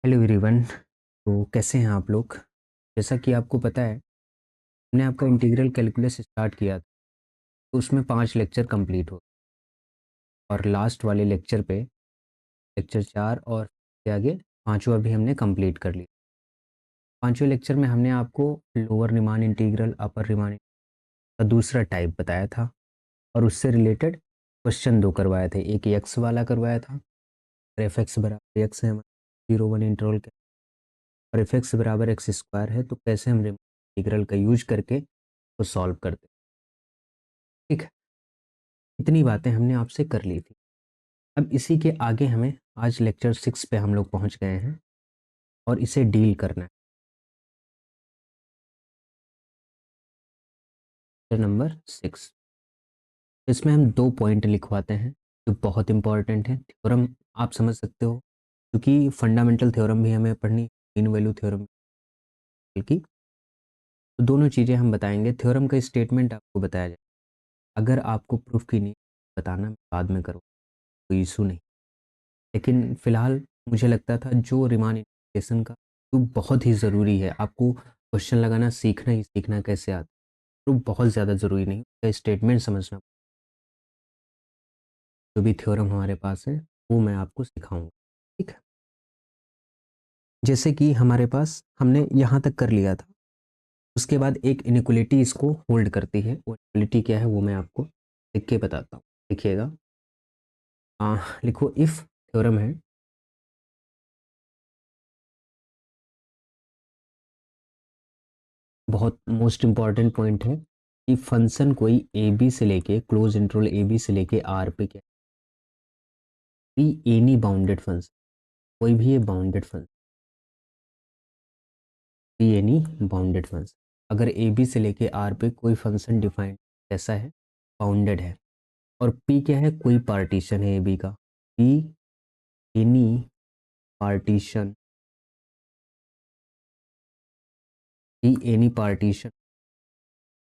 Hello everyone. तो कैसे हैं आप लोग? जैसा कि आपको पता है, हमने आपका इंटीग्रल कैलकुलस स्टार्ट किया था। तो उसमें 5 लेक्चर कंप्लीट हो और लास्ट वाले लेक्चर पे लेक्चर 4 और के आगे पांचवा भी हमने कंप्लीट कर लिया। पांचवें लेक्चर में हमने आपको लोअर रीमान इंटीग्रल, अपर रीमान का दूसरा टाइप बताया था और उससे रिलेटेड क्वेश्चन दो करवाए थे। एक एक्स वाला करवाया था, एफ एक्स बराबर एक्स है, 0 1 इंटरवल के, और एफ एक्स बराबर एक्स स्क्वायर है, तो कैसे हम रीमान इंटीग्रल का यूज करके तो सॉल्व करते। ठीक है, इतनी बातें हमने आपसे कर ली थी। अब इसी के आगे हमें आज लेक्चर 6 पे हम लोग पहुंच गए हैं और इसे डील करना है। लेक्चर नंबर 6, इसमें हम 2 पॉइंट लिखवाते हैं जो बहुत इंपॉर्टेंट है। थ्योरम आप समझ सकते हो, क्योंकि फंडामेंटल थ्योरम भी हमें पढ़नी, मीन वैल्यू थ्योरम की। तो दोनों चीज़ें हम बताएंगे। थ्योरम का स्टेटमेंट आपको बताया जाए, अगर आपको प्रूफ की नहीं बताना बाद में करो, कोई इशू नहीं। लेकिन फ़िलहाल मुझे लगता था जो रीमान इंटीग्रेशन का तो बहुत ही ज़रूरी है, आपको क्वेश्चन लगाना सीखना ही सीखना कैसे आता है, तो बहुत ज़्यादा ज़रूरी नहीं, उसका स्टेटमेंट समझना। जो भी थ्योरम हमारे पास है वो मैं आपको सिखाऊंगा। ठीक है, जैसे कि हमारे पास हमने यहाँ तक कर लिया था, उसके बाद एक इनइक्वालिटी इसको होल्ड करती है। वो इनइक्वालिटी क्या है वो मैं आपको लिख के बताता हूँ। लिखिएगा, लिखो, इफ़ थ्योरम है, बहुत मोस्ट इंपॉर्टेंट पॉइंट है कि फंक्शन कोई ए बी से लेके क्लोज इंटरवल ए बी से लेके आर पे क्या, एनी बाउंडेड फंक्शन, कोई भी ये bounded function, any bounded function, अगर ए बी से लेके आर पे कोई फंक्शन डिफाइंड कैसा है, बाउंडेड है, और पी क्या है, कोई पार्टीशन है ए बी का, P any partition, P any partition,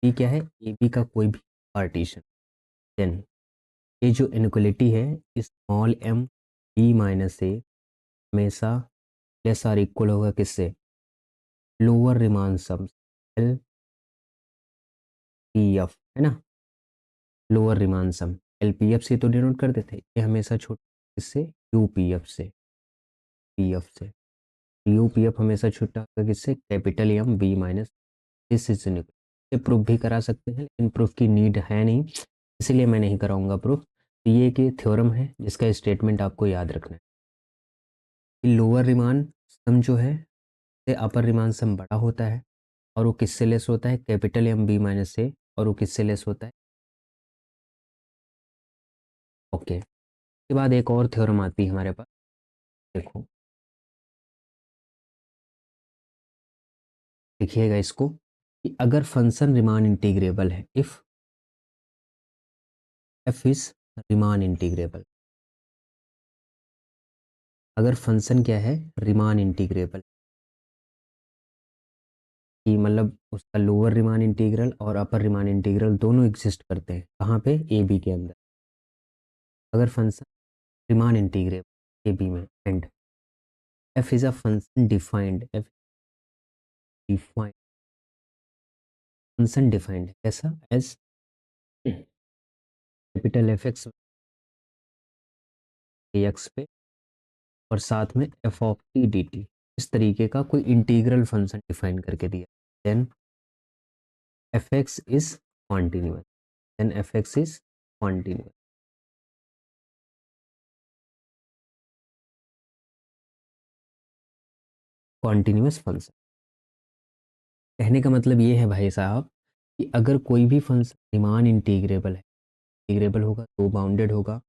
P क्या है, ए बी का कोई भी पार्टीशन, देन ये जो इनइक्वालिटी है, small M B minus A हमेशा लेस आर इक्वल होगा किससे, lower Riemann sum, L P F, है ना, lower Riemann sum L P F से तो डिनोट कर देते, ये हमेशा छोटा किससे, यू पी एफ से, पी एफ से, यू पी एफ हमेशा छोटा होगा किससे, capital M B minus, this is ये प्रूफ भी करा सकते हैं, लेकिन प्रूफ की नीड है नहीं, इसलिए मैं नहीं कराऊंगा प्रूफ। तो ये कि थ्योरम है जिसका स्टेटमेंट आपको याद रखना है कि लोअर रिमान सम जो है से अपर रिमान सम बड़ा होता है, और वो किससे लेस होता है, कैपिटल एम बी माइनस से, और वो किससे लेस होता है, ओके। उसके बाद एक और थ्योरम आती है हमारे पास, देखो लिखिएगा इसको, कि अगर फंक्शन रिमान इंटीग्रेबल है, if F is Riemann integrable, अगर फंक्शन क्या है, रिमान इंटीग्रेबल, कि मतलब उसका लोअर रिमान इंटीग्रल और अपर रिमान इंटीग्रल दोनों एग्जिस्ट करते हैं, कहाँ पे, ए बी के अंदर, अगर function Riemann integrable A B में, and F is a function defined, F defined, function defined कैसा, as capital F X X पे, और साथ में F of T D T, इस तरीके का कोई इंटीग्रल फंक्शन डिफाइन करके दिया, then F X is continuous, then F X is continuous, continuous function. कहने का मतलब ये है भाई साहब कि अगर कोई भी फंक्शन रिमान इंटीग्रेबल है, इंटीग्रेबल होगा तो बाउंडेड होगा,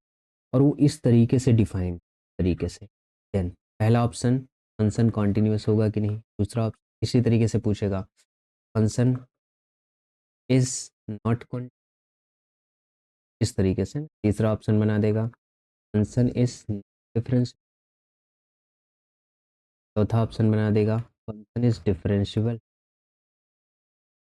और वो इस तरीके से डिफाइंड तरीके से, देन पहला ऑप्शन फंक्शन कॉन्टिन्यूस होगा कि नहीं, दूसरा ऑप्शन इसी तरीके से पूछेगा फंक्शन इज नॉट, इस तरीके से तीसरा ऑप्शन बना देगा फंक्शन इज डिफरेंस, चौथा ऑप्शन बना देगा फंक्शन इज डिफरेंशिएबल,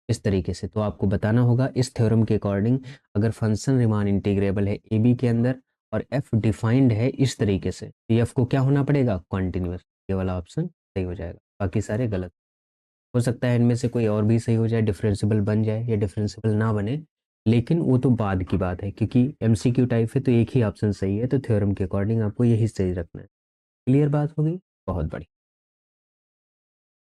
इस तरीके से। तो आपको बताना होगा इस थ्योरम के अकॉर्डिंग, अगर फंक्शन रिमान इंटीग्रेबल है ए बी के अंदर और एफ डिफाइंड है इस तरीके से, तो एफ को क्या होना पड़ेगा, कॉन्टिन्यूस। ये वाला ऑप्शन सही हो जाएगा, बाकी सारे गलत। हो सकता है इनमें से कोई और भी सही हो जाए, डिफरेंशिबल बन जाए या डिफरेंशिबल ना बने, लेकिन वो तो बाद की बात है, क्योंकि एमसीक्यू टाइप है तो एक ही ऑप्शन सही है, तो थ्योरम के अकॉर्डिंग आपको यही सही रखना है। क्लियर बात होगी, बहुत बढ़िया।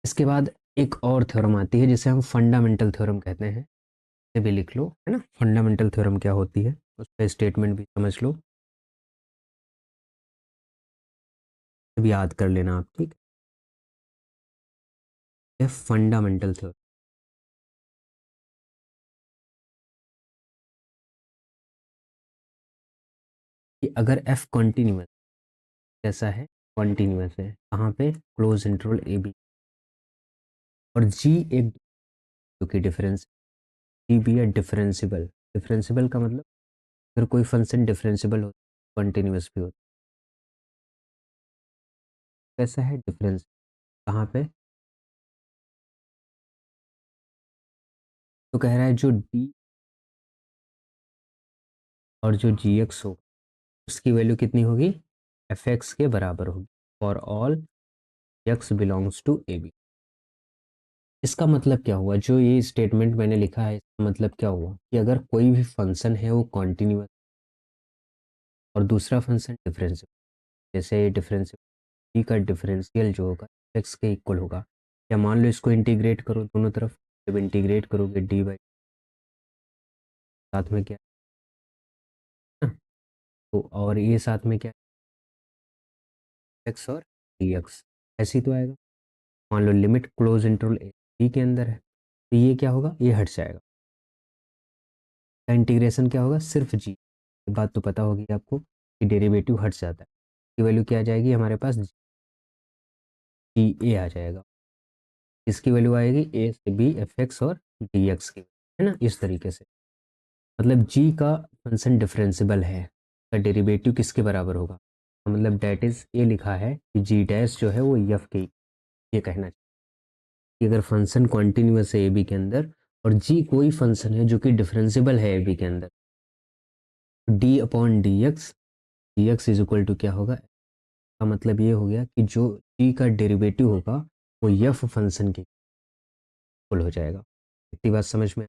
इसके बाद एक और थ्योरम आती है जिसे हम फंडामेंटल थ्योरम कहते हैं, इसे भी लिख लो, है ना। फंडामेंटल थ्योरम क्या होती है उसका स्टेटमेंट भी समझ लो, भी याद कर लेना आप, ठीक है। फंडामेंटल थ्योरम कि अगर एफ कॉन्टिन्यूस, कैसा है, कॉन्टिन्यूस है, कहाँ पे, क्लोज इंटरवल ए बी, और जी एक जो कि डिफरेंस, जी भी है डिफरेंशिबल। डिफरेंशिबल का मतलब अगर कोई फंक्शन डिफरेंशिबल हो, कॉन्टिन्यूस भी होता है, कैसा है, डिफरेंस, कहाँ पे, तो कह रहा है जो डी और जो जी एक्स हो उसकी वैल्यू कितनी होगी, एफ एक्स के बराबर होगी for all X belongs to A B. इसका मतलब क्या हुआ, जो ये स्टेटमेंट मैंने लिखा है इसका मतलब क्या हुआ कि अगर कोई भी फंक्शन है वो कॉन्टिन्यूस और दूसरा फंक्शन डिफरेंशियल, जैसे डिफरेंशियल का डिफरेंशियल जो होगा एक्स के इक्वल होगा, या मान लो इसको इंटीग्रेट करो दोनों तरफ, जब इंटीग्रेट करोगे डी बाई, साथ में क्या है ना, तो और ये साथ में क्या, एक्स और डी एक्स, ऐसे ही तो आएगा। मान लो limit close interval A D के अंदर है, तो ये क्या होगा, ये हट जाएगा, का इंटीग्रेशन क्या होगा, सिर्फ जी। ये बात तो पता होगी आपको कि डेरिवेटिव हट जाता है, की वैल्यू क्या आ जाएगी हमारे पास, जी ए आ जाएगा। इसकी वैल्यू आएगी ए से बी एफ एक्स और डी एक्स की, है ना, इस तरीके से। मतलब जी का फंक्शन डिफरेंशिबल है, का डेरिवेटिव किसके बराबर होगा, मतलब डेट इज ये लिखा है कि जी डैश जो है वो एफ के, ये कहना चाहिए कि अगर फंक्शन कॉन्टिन्यूस है ए बी के अंदर और जी कोई फंक्शन है जो कि डिफरेंशिबल है ए बी के अंदर, D upon D X is equal to क्या होगा, का मतलब ये हो गया कि जो जी का डेरिवेटिव होगा वो एफ फंक्शन के इक्वल हो जाएगा। इतनी बात समझ में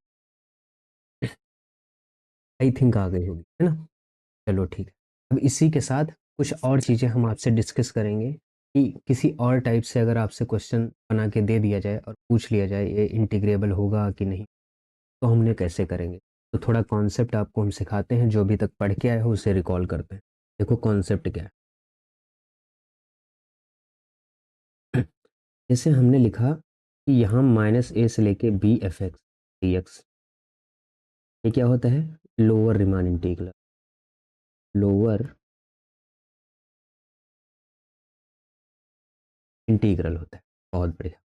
आई थिंक आ गई होगी, है ना। चलो ठीक है, अब इसी के साथ कुछ और चीज़ें हम आपसे डिस्कस करेंगे कि किसी और टाइप से अगर आपसे क्वेश्चन बना के दे दिया जाए और पूछ लिया जाए ये इंटीग्रेबल होगा कि नहीं, तो हमने कैसे करेंगे। तो थोड़ा कॉन्सेप्ट आपको हम सिखाते हैं, जो अभी तक पढ़ के आए हो उसे रिकॉल करते हैं। देखो कॉन्सेप्ट क्या है। जैसे हमने लिखा कि यहाँ माइनस ए से लेके B F X D X, ये क्या होता है, lower Riemann integral, lower integral होता है, बहुत बढ़िया।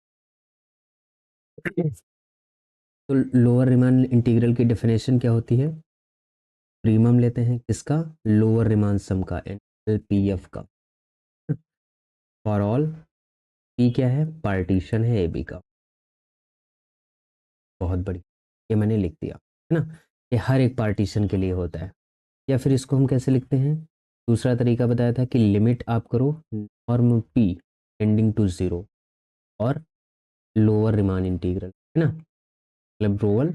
तो लोअर रिमान इंटीग्रल की डेफिनेशन क्या होती है, प्रीमियम लेते हैं किसका, लोअर रिमान सम का, एल पी एफ का, फॉर ऑल पी क्या है, पार्टीशन है ए बी का, बहुत बढ़िया, ये मैंने लिख दिया, है ना। ये हर एक पार्टीशन के लिए होता है। या फिर इसको हम कैसे लिखते हैं, दूसरा तरीका बताया था कि लिमिट आप करो norm P tending to zero और लोअर रिमान इंटीग्रल, है ना, मतलब रोअल,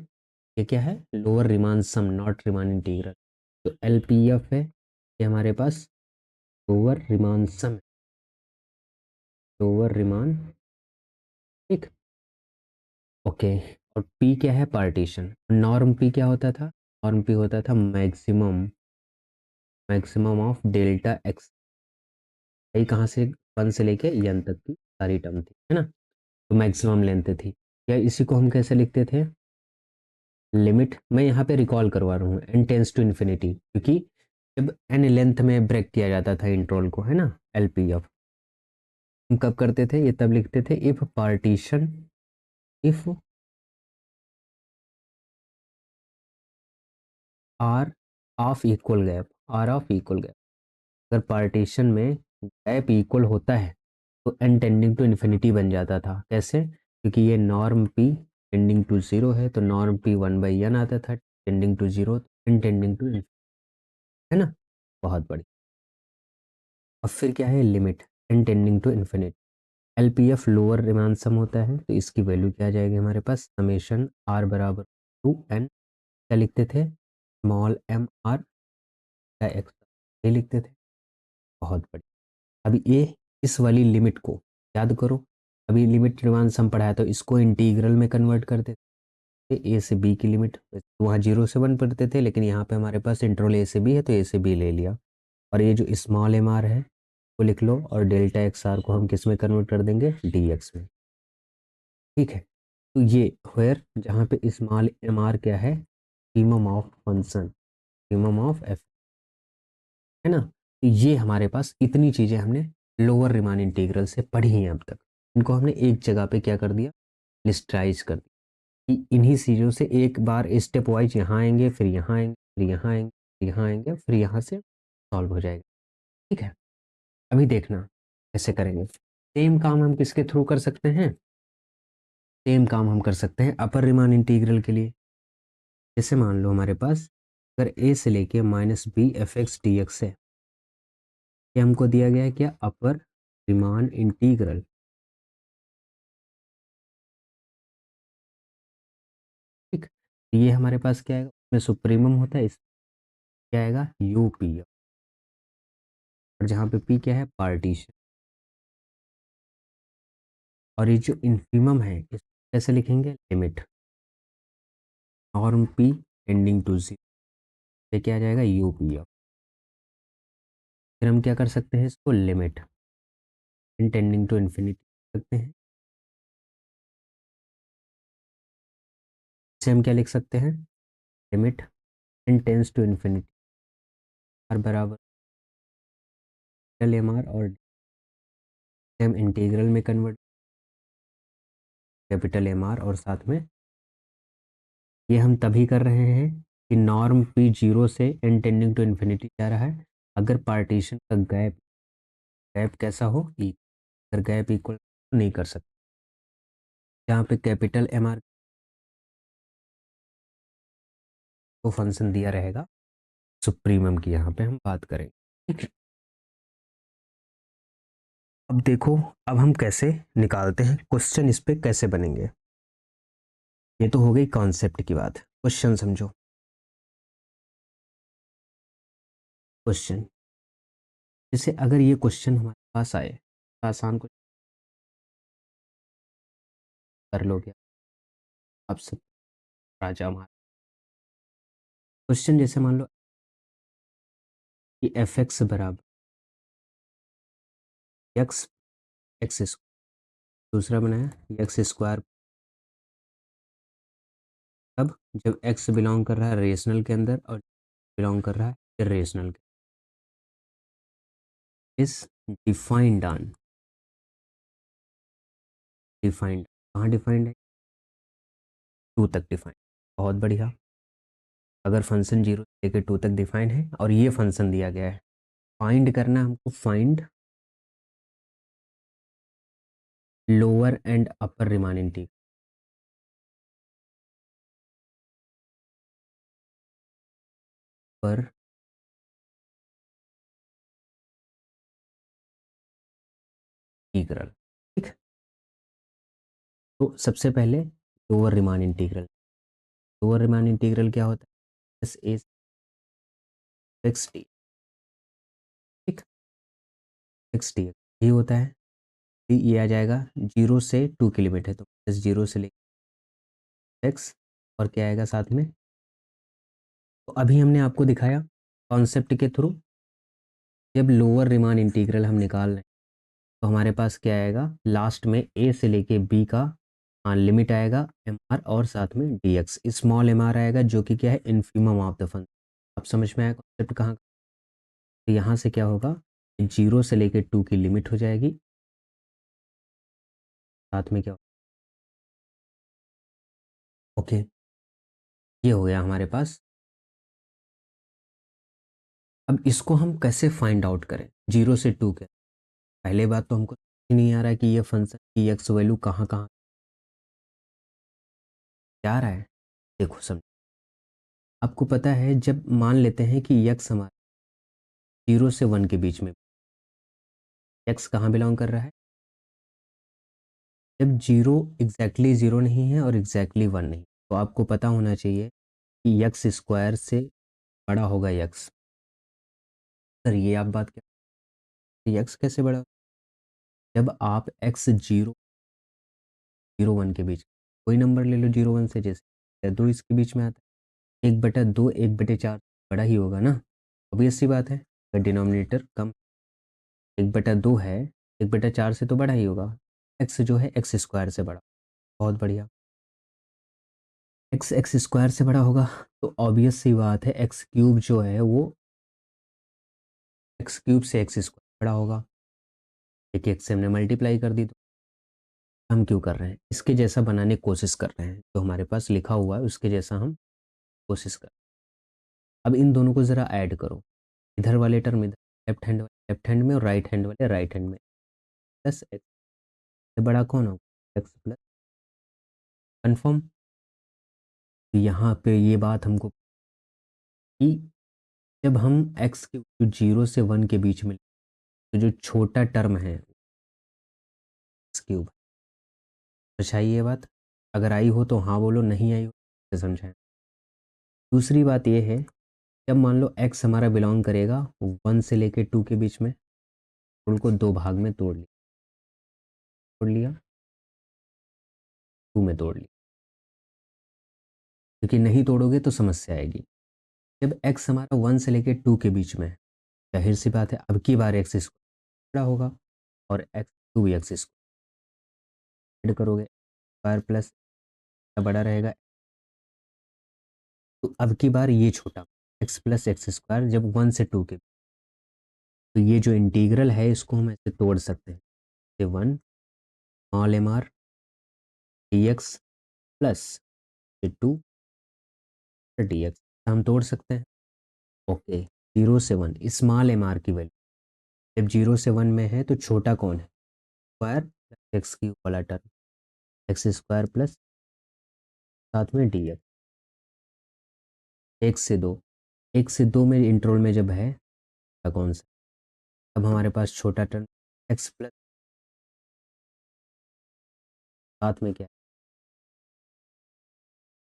ये क्या है, lower Riemann sum not Riemann integral. तो एल पी एफ है ये हमारे पास lower Riemann sum, lower Riemann, ठीक, ओके। और पी क्या है, पार्टीशन, नॉर्म पी क्या होता था, नॉर्म पी होता था maximum, maximum of delta x, ये कहाँ से, वन से लेके एन तक की सारी टर्म थी, है ना, तो मैक्सिमम लेंथ थी। या इसी को हम कैसे लिखते थे, लिमिट, मैं यहाँ पे रिकॉल करवा रहा हूँ, एन टेंस टू इन्फिनिटी, क्योंकि जब एन लेंथ में ब्रेक किया जाता था इंटरवल को, है ना, एल पी एफ, हम कब करते थे, ये तब लिखते थे if partition, if are of equal gap, are of equal gap, अगर पार्टीशन में गैप इक्वल होता है तो एन टेंडिंग टू इन्फिनिटी बन जाता था, कैसे, क्योंकि ये norm P tending to zero है, तो norm P one by N आता था, tending to zero, N tending to, है ना, बहुत बढ़िया। और फिर क्या है limit, N tending to infinity, LPF lower Riemann sum होता है, तो इसकी वैल्यू क्या आ जाएगी हमारे पास, समेशन R बराबर टू एन, क्या लिखते थे, स्मॉल एम आर या एक्स, ये लिखते थे। बहुत बढ़िया। अभी ये इस वाली लिमिट को याद करो, अभी लिमिट रिमान सम पढ़ाया तो इसको इंटीग्रल में कन्वर्ट कर देते, ए से बी की लिमिट, वहाँ 0 से 1 पढ़ते थे, लेकिन यहाँ पे हमारे पास इंटरवल ए से बी है तो ए से बी ले लिया। और ये जो स्मॉल एम आर है वो लिख लो, और डेल्टा एक्स आर को हम किस में कन्वर्ट कर देंगे, डी एक्स में। ठीक है, तो ये वेयर जहाँ पे स्मॉल एम आर क्या है, minimum of function, minimum of F, है ना। तो ये हमारे पास इतनी चीज़ें हमने लोअर रिमान इंटीग्रल से पढ़ी हैं अब तक, इनको हमने एक जगह पे क्या कर दिया, लिस्टराइज कर दिया, कि इन्हीं चीज़ों से एक बार स्टेप वाइज यहाँ आएंगे, फिर यहाँ आएंगे, फिर यहाँ आएंगे, फिर यहाँ आएंगे, फिर यहाँ से सॉल्व हो जाएगा। ठीक है, अभी देखना कैसे करेंगे। सेम काम हम किसके थ्रू कर सकते हैं, सेम काम हम कर सकते हैं अपर रिमान इंटीग्रल के लिए। जैसे मान लो हमारे पास अगर a से लेके minus B F X D X है, ये हमको दिया गया है क्या, अपर रिमान इंटीग्रल। ठीक, ये हमारे पास क्या आएगा, उसमें सुप्रीमम होता है, इस क्या आएगा, यू पी, और जहाँ पे पी क्या है, पार्टीशन, और ये जो इन्फीमम है इस कैसे लिखेंगे, limit, norm P tending to zero, ये क्या आ जाएगा, यू पी। फिर हम क्या कर सकते हैं, इसको limit n tending to infinity सकते हैं। इसे हम क्या लिख सकते हैं, limit n tends to infinity R बराबर एम आर, और हम इंटीग्रल में कन्वर्ट कैपिटल एम आर, और साथ में ये हम तभी कर रहे हैं कि नॉर्म पी जीरो से एन टेंडिंग टू इन्फिनिटी जा रहा है अगर पार्टीशन का गैप, गैप कैसा हो, ई, अगर गैप इक्वल नहीं कर सकते, जहाँ पे कैपिटल एम आर को फंक्शन दिया रहेगा सुप्रीमम की, यहाँ पे हम बात करेंगे। ठीक है, अब देखो, अब हम कैसे निकालते हैं क्वेश्चन, इस पे कैसे बनेंगे। ये तो हो गई कॉन्सेप्ट की बात, क्वेश्चन समझो। क्वेश्चन, जैसे अगर ये क्वेश्चन हमारे पास आए, आसान कुछ कर लोगे आप सब, राजा हमारा क्वेश्चन, जैसे मान लो कि एफ एक्स बराबर एक्स एक्स स्क्वायर, दूसरा बनाया एक्स स्क्वायर, तब जब एक्स बिलोंग कर रहा है रेशनल के अंदर और बिलोंग कर रहा है इरेशनल के, इस डिफाइंड ऑन, डिफाइंड कहाँ डिफाइंड है, टू तक डिफाइंड, बहुत बढ़िया। अगर फंक्शन जीरो से लेकर टू तक डिफाइंड है और ये फंक्शन दिया गया है, फाइंड करना है हमको, find lower and upper Riemann पर इंटीग्रल। ठीक, तो सबसे पहले lower Riemann integral, lower Riemann integral क्या होता है, एस ए एक्स डी, ठीक, एक्स डी ये होता है, ये आ जाएगा जीरो से टू की लिमिट है, तो प्लस जीरो से लेकर एक्स, और क्या आएगा साथ में, तो अभी हमने आपको दिखाया कॉन्सेप्ट के थ्रू, जब लोअर रिमान इंटीग्रल हम निकाल रहे हैं तो हमारे पास क्या आएगा, लास्ट में ए से लेके बी का लिमिट आएगा एम आर, और साथ में D X, small M R आएगा जो कि क्या है, इन्फीमम ऑफ द फंक्शन। अब समझ में आया कॉन्सेप्ट कहाँ, तो यहाँ से क्या होगा, जीरो से लेके टू की लिमिट हो जाएगी, साथ में क्या, ओके, ये हो गया हमारे पास। अब इसको हम कैसे फाइंड आउट करें, जीरो से टू के, पहले बात तो हमको नहीं आ रहा है कि ये फंक्शन की एक्स वैल्यू कहाँ कहाँ जा रहा है। देखो समझ, आपको पता है जब मान लेते हैं कि एक्स हमारा जीरो से वन के बीच में, एक्स कहाँ बिलोंग कर रहा है, जब जीरो एग्जैक्टली ज़ीरो नहीं है और एग्जैक्टली वन नहीं, तो आपको पता होना चाहिए कि यक्स स्क्वायर से बड़ा होगा यक्स। सर ये आप बात क्या, यक्स कैसे बड़ा, जब आप एक्स जीरो जीरो वन के बीच कोई नंबर ले लो जीरो वन से, जैसे दो इसके बीच में आता है, एक बटा दो एक बटे चार बड़ा ही होगा ना, ऑब्वियस सी बात है। अगर डिनोमिनेटर कम एक बटा दो है, एक बटा चार से तो बड़ा ही होगा। एक्स जो है एक्स स्क्वायर से बड़ा, बहुत बढ़िया, एक्स एक्स स्क्वायर से बड़ा होगा, तो ऑब्वियस सी बात है एक्स क्यूब जो है वो एक्स क्यूब से एक्स स्क्वायर बड़ा होगा। एक एक से हमने मल्टीप्लाई कर दी, तो हम क्यों कर रहे हैं, इसके जैसा बनाने की कोशिश कर रहे हैं, जो हमारे पास लिखा हुआ है उसके जैसा हम कोशिश कर। अब इन दोनों को ज़रा ऐड करो, इधर वाले टर्म इधर, लेफ्ट हैंड में और राइट हैंड वाले राइट हैंड में, प्लस एक्स से बड़ा कौन होगा, एक्स प्लस, कन्फर्म। यहाँ पे ये बात हमको कि जब हम एक्स के जीरो से वन के बीच में, तो जो छोटा टर्म है एक्स क्यूब, समझाइए ये बात, अगर आई हो तो हाँ बोलो, नहीं आई हो तो समझाएं। दूसरी बात ये है, जब मान लो एक्स हमारा बिलोंग करेगा वन से लेके टू के बीच में, उनको दो भाग में तोड़ लिया, टू में तोड़ लिया, क्योंकि नहीं तोड़ोगे तो समस्या आएगी। जब एक्स हमारा वन से लेके टू के बीच में है, जाहिर सी बात है अब की बार एक्स स्क्वायर बड़ा होगा, और एक्स टू भी एक्स स्क्वायर ऐड करोगे, स्क्वायर प्लस बड़ा रहेगा, तो अब की बार ये छोटा एक्स प्लस एक्स स्क्वायर जब वन से टू के, तो ये जो इंटीग्रल है इसको हम ऐसे तोड़ सकते हैं, one small M R D X plus two D X, हम तोड़ सकते हैं। ओके, जीरो से वन स्मॉल एम आर की वैल्यू जब जीरो से वन में है तो छोटा कौन है, स्क्वायर प्लस एक्स क्यूब वाला टर्म, एक्स स्क्वायर प्लस साथ में डी एक्स, एक से दो, एक से दो में इंटरवल में जब है कौन सा, अब हमारे पास छोटा टर्म एक्स प्लस साथ में क्या,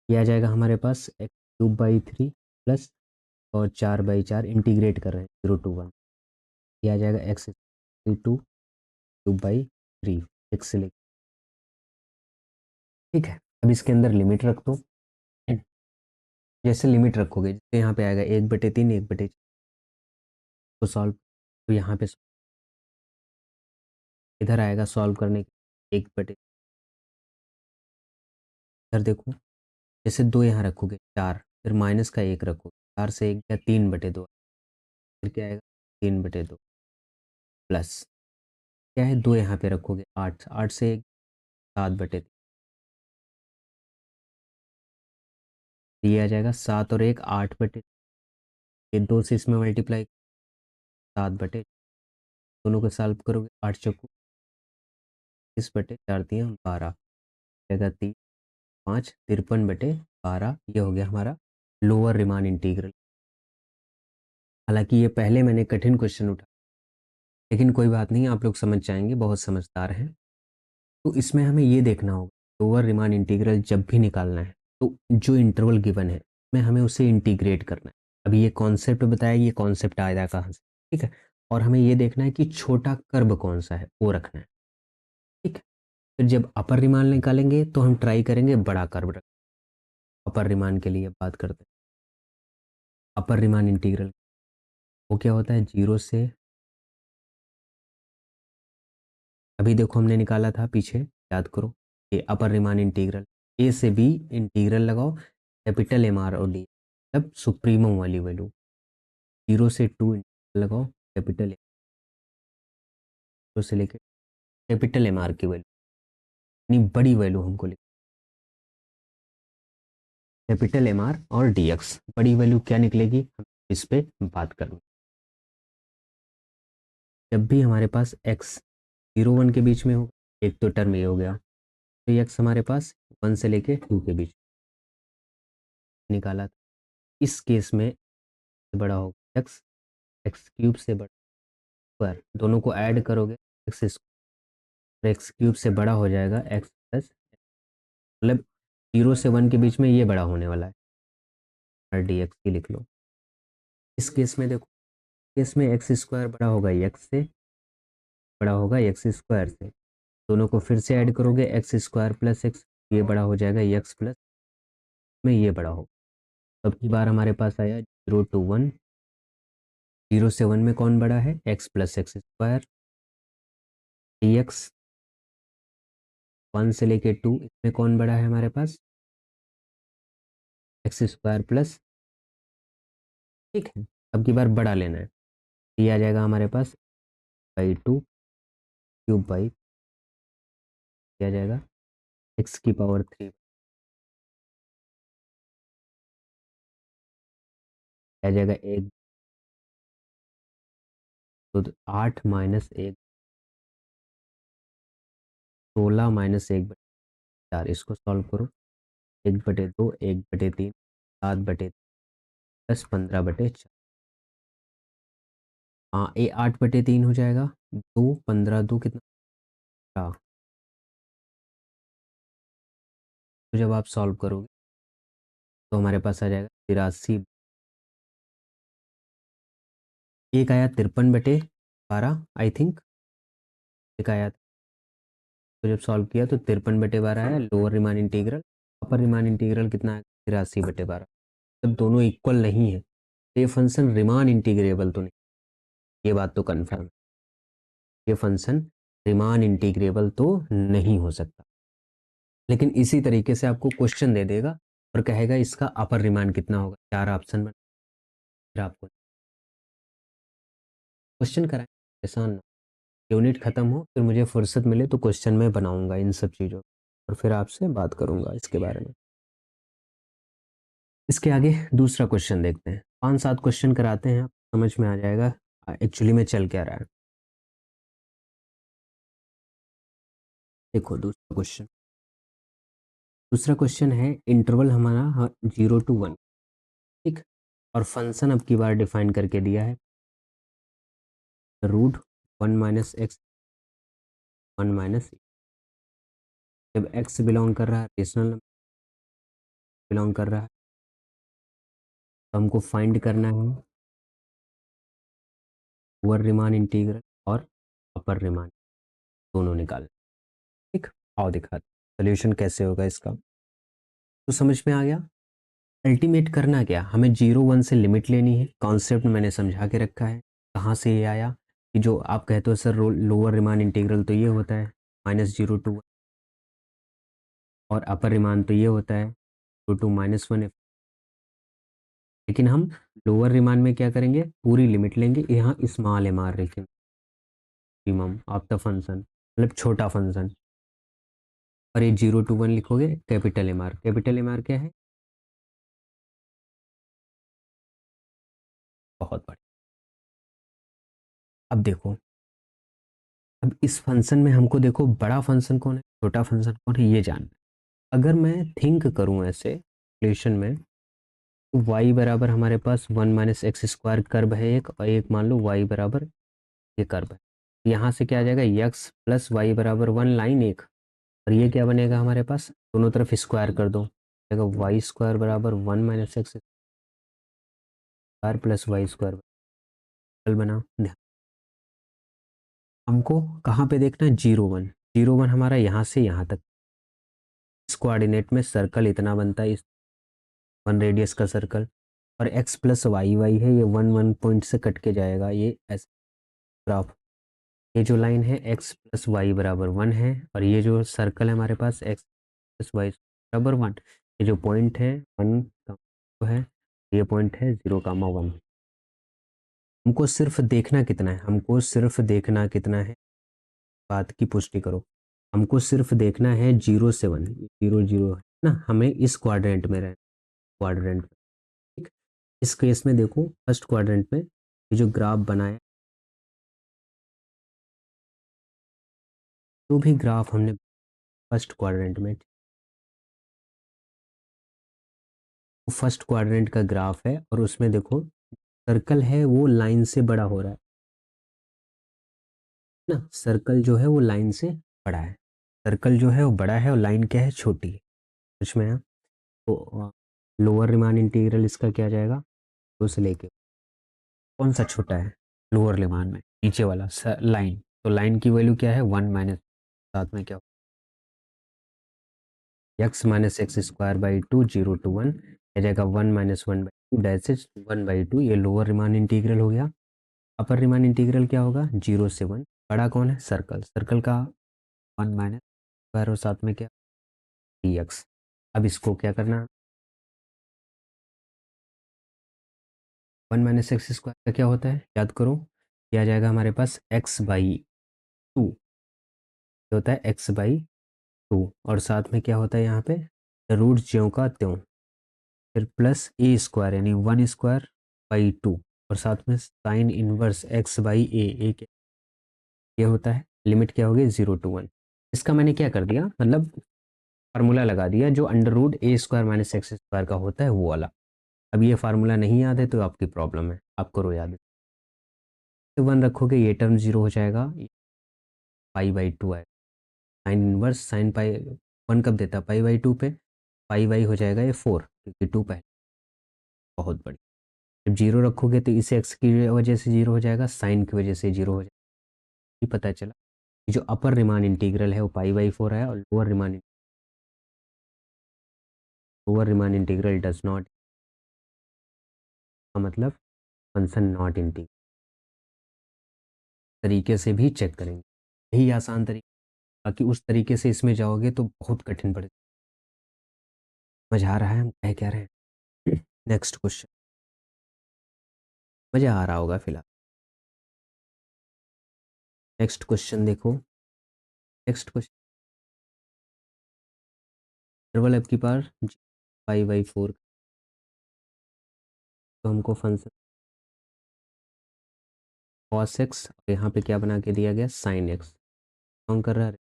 ये आ जाएगा हमारे पास X cube by three plus और चार बाई चार इंटीग्रेट कर रहे हैं जीरो टू वन, ये आ जाएगा x two cube by three x से लेकर, ठीक है। अब इसके अंदर लिमिट रख दो, जैसे लिमिट रखोगे जैसे यहाँ पे आएगा एक बटे तीन एक बटे को सॉल्व, तो यहाँ पे इधर आएगा सॉल्व करने के एक बटे, इधर देखो जैसे दो यहाँ रखोगे चार, फिर माइनस का एक रखोगे, चार से एक गया तीन बटे दो, फिर क्या आएगा तीन बटे दो, प्लस क्या है दो यहाँ पे रखोगे आठ, आठ से एक सात बटे तीन, ये आ जाएगा सात और एक आठ बटे, ये दो से इसमें मल्टीप्लाई सात बटे, दोनों को सॉल्व करोगे आठ चौको इस बटे चार तीन बारह, जाएगा तीन पाँच तिरपन बटे बारह, ये हो गया हमारा लोअर रिमान इंटीग्रल। हालांकि ये पहले मैंने कठिन क्वेश्चन उठा, लेकिन कोई बात नहीं, आप लोग समझ जाएंगे, बहुत समझदार हैं। तो इसमें हमें ये देखना होगा लोअर रिमान इंटीग्रल जब भी निकालना है, तो जो इंटरवल गिवन है में हमें उसे इंटीग्रेट करना है। अभी ये कॉन्सेप्ट बताया, ये कॉन्सेप्ट आया कहाँ से, ठीक है, और हमें ये देखना है कि छोटा कर्व कौन सा है वो रखना है, ठीक है। फिर जब अपर रिमान निकालेंगे तो हम ट्राई करेंगे बड़ा कर्व रख, अपर रिमान के लिए बात करते हैं, अपर रिमान इंटीग्रल वो क्या होता है, जीरो से, अभी देखो हमने निकाला था पीछे, याद करो, ये अपर रिमान इंटीग्रल, ए से बी इंटीग्रल लगाओ, कैपिटल एम आर और डी, तब सुप्रीमम वाली वैल्यू, जीरो से टू इंटीग्रल लगाओ, कैपिटल जीरो से लेकर कैपिटल एम आर की वैल्यू, इतनी बड़ी वैल्यू हमको लिख, कैपिटल एम आर और डी एक्स, बड़ी वैल्यू क्या निकलेगी हम इस पे बात करेंगे। जब भी हमारे पास एक्स जीरो वन के बीच में हो, एक तो टर्म ये हो गया, तो एक्स हमारे पास वन से लेके टू के बीच निकाला था, इस केस में बड़ा होगा एक्स, एक्स क्यूब से बड़ा स्क्वायर, दोनों को ऐड करोगे एक्स स्क्वायर एक्स क्यूब से बड़ा हो जाएगा एक्स प्लस, मतलब 0 से 1 के बीच में ये बड़ा होने वाला है, और डी एक्स की लिख लो। इस केस में देखो, केस में एक्स स्क्वायर बड़ा होगा एक्स से, बड़ा होगा एक्स स्क्वायर से, दोनों को फिर से ऐड करोगे एक्स स्क्वायर प्लस एक्स, ये बड़ा हो जाएगा एक्स प्लस में ये बड़ा होगा। अब की बार हमारे पास आया 0 to 1, 0 से 1 में कौन बड़ा है, x plus x square, D x 1 से लेके 2, इसमें कौन बड़ा है हमारे पास, एक्स स्क्वायर प्लस, ठीक है। अब की बार बड़ा लेना है, ये आ जाएगा हमारे पास बाई 2 क्यूब बाई, आ जाएगा एक्स की पावर 3, आ जाएगा एक, तो 8 माइनस 1, 16 माइनस 1/4, इसको सॉल्व करो, 1/2, 1/3, 7/3, प्लस 15/4, हाँ ये 8/3 हो जाएगा, 2 15 2 कितना, 4, तो जब आप सॉल्व करोगे तो हमारे पास आ जाएगा 83, एक आया 53/12 आई थिंक, एक आया, तो जब सॉल्व किया तो 53/12 आया, लोअर रिमान इंटीग्रल, अपर रिमान इंटीग्रल कितना है 83/12, जब दोनों इक्वल नहीं है तो ये फंक्शन रिमान इंटीग्रेबल तो नहीं, ये बात तो कन्फर्म है, ये फंक्शन रिमान इंटीग्रेबल तो नहीं हो सकता। लेकिन इसी तरीके से आपको क्वेश्चन दे देगा और कहेगा इसका अपर रिमान कितना होगा, 4 ऑप्शन में, फिर आपको क्वेश्चन कराएं, आसान ना, यूनिट खत्म हो फिर मुझे फुर्सत मिले तो क्वेश्चन में बनाऊंगा इन सब चीज़ों, और फिर आपसे बात करूंगा इसके बारे में। इसके आगे दूसरा क्वेश्चन देखते हैं, 5-7 क्वेश्चन कराते हैं, समझ में आ जाएगा एक्चुअली में चल क्या रहा है। देखो दूसरा क्वेश्चन है, इंटरवल हमारा 0 to 1, ठीक, और फंक्शन अब की बार डिफाइन करके दिया है, रूट 1 माइनस एक्स 1 माइनस, जब एक्स बिलोंग कर रहा है रेशनल नंबर बिलोंग कर रहा है, तो हमको फाइंड करना है लोअर रिमान इंटीग्रल और अपर रिमान, दोनों निकाल, ठीक, आओ दिखाते सोल्यूशन कैसे होगा इसका, तो समझ में आ गया। अल्टीमेट करना क्या, हमें 0 1 से लिमिट लेनी है, कॉन्सेप्ट मैंने समझा के रखा है, कहाँ से ये आया कि जो आप कहते हो सर लोअर रिमान इंटीग्रल तो ये होता है -0 to 1, और अपर रिमान तो ये होता है 0 to -1, लेकिन हम लोअर रिमांड में क्या करेंगे, पूरी लिमिट लेंगे, यहाँ स्मॉल एम आर लिखेंगे, मिनिमम ऑफ द फंक्शन, मतलब छोटा फंक्शन, और ये 0 to 1 लिखोगे capital M R, capital M R क्या है, बहुत बड़ा। अब देखो, अब इस फंक्शन में हमको देखो बड़ा फंक्शन कौन है छोटा फंक्शन कौन है ये जानना है। अगर मैं थिंक करूँ ऐसे रिलेशन में, तो y बराबर हमारे पास 1 माइनस एक्स स्क्वायर कर्व है एक, और एक मान लो y बराबर ये कर्व है, यहाँ से क्या आ जाएगा x प्लस वाई बराबर 1 लाइन एक, और ये क्या बनेगा हमारे पास, दोनों तरफ स्क्वायर कर दो, जाएगा वाई स्क्वायर बराबर 1 minus X square plus Y square, बना। हमको कहाँ पे देखना है, 0 1 हमारा यहाँ से यहाँ तक, इस कोऑर्डिनेट में सर्कल इतना बनता है, इस 1 रेडियस का सर्कल, और x प्लस वाई है ये 1 पॉइंट से कट के जाएगा, ये ऐसे ग्राफ, ये जो लाइन है x प्लस वाई बराबर 1 है, और ये जो सर्कल है हमारे पास x प्लस वाई बराबर 1, ये जो पॉइंट है 1 का है, ये पॉइंट है 0,1। हमको सिर्फ देखना कितना है, हमको सिर्फ देखना कितना है, बात की पुष्टि करो, हमको सिर्फ देखना है 0 से 1, 0 0 है ना, हमें इस क्वाड्रेंट में रहना, क्वाड्रेंट में, ठीक। इस केस में देखो फर्स्ट क्वाड्रेंट में ये जो ग्राफ बनाया, जो भी ग्राफ हमने फर्स्ट क्वाड्रेंट में, फर्स्ट क्वाड्रेंट का ग्राफ है, और उसमें देखो सर्कल है वो लाइन से बड़ा हो रहा है ना, सर्कल जो है वो लाइन से बड़ा है, सर्कल जो है वो बड़ा है और लाइन क्या है, छोटी है। कुछ में है तो लोअर रिमान इंटीग्रल इसका क्या जाएगा, दो से लेके कौन सा छोटा है, लोअर लिमान में नीचे वाला लाइन, तो लाइन की वैल्यू क्या है 1 माइनस, साथ में क्या x minus X square by two, 0 to 1 आ जाएगा 1 - 1/2 डैश 1/2, ये लोअर रिमान इंटीग्रल हो गया। अपर रिमान इंटीग्रल क्या होगा, 0 से 1, बड़ा कौन है, सर्कल, सर्कल का 1 माइनस स्क्वायर और साथ में क्या डी एक्स। अब इसको क्या करना, 1 - x² का क्या होता है, याद करो, क्या आ जाएगा हमारे पास x/2, ये होता है x/2, और साथ में क्या होता है यहाँ पे रूट ज्यों का त्यों, फिर प्लस a² यानी 1² बाई 2, और साथ में साइन इनवर्स x/a, ये होता है, लिमिट क्या होगी 0 to 1। इसका मैंने क्या कर दिया, मतलब फार्मूला लगा दिया जो अंडर रूट a² - x² का होता है वो वाला। अब ये फार्मूला नहीं याद है तो आपकी प्रॉब्लम है, आप करो याद। तो 1 रखोगे ये टर्म 0 हो जाएगा, पाई/2 आएगा, साइन इनवर्स साइन पाई, 1 कब देता है पाई/2 पे, पाई हो जाएगा ये 4, क्योंकि 2 पहले, बहुत बड़ी। जब 0 रखोगे तो इसे एक्स की वजह से 0 हो जाएगा, साइन की वजह से 0 हो जाएगा। ये पता चला कि जो अपर रिमान इंटीग्रल है वो पाई/4 है, और lower Riemann integral does not, का मतलब फंक्शन नॉट इंटीग्रल। तरीके से भी चेक करेंगे, यही आसान तरीका, बाकी उस तरीके से इसमें जाओगे तो बहुत कठिन पड़ेगा। मजा आ रहा है हम कह क्या रहे हैं। नेक्स्ट क्वेश्चन, मजा आ रहा होगा फिलहाल। नेक्स्ट क्वेश्चन देखो, नेक्स्ट क्वेश्चन, इंटरवल आपकी पार पाई/4, तो हमको फंक्शन कॉस एक्स, और यहाँ पे क्या बना के दिया गया साइन एक्स, बिलोंग कर रहा है,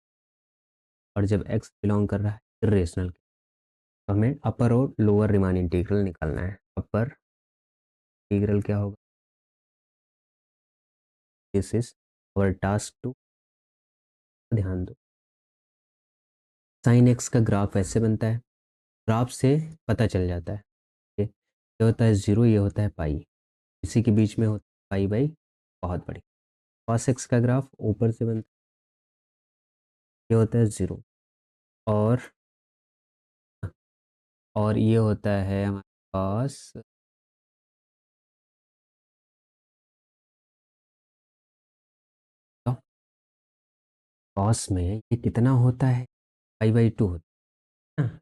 और जब एक्स बिलोंग कर रहा है इरेशनल, तो हमें अपर और लोअर रिमान इंटीग्रल निकालना है। अपर इंटीग्रल क्या होगा, दिस इज और टास्क टू, ध्यान दो, साइन एक्स का ग्राफ ऐसे बनता है, ग्राफ से पता चल जाता है, ये होता है 0, ये होता है पाई, इसी के बीच में होता है पाई/, बहुत बड़ी। कॉस एक्स का ग्राफ ऊपर से बनता है, ये होता है 0, और ये होता है हमारे पास, कॉस में ये कितना होता है, पाई/2 होता है ना,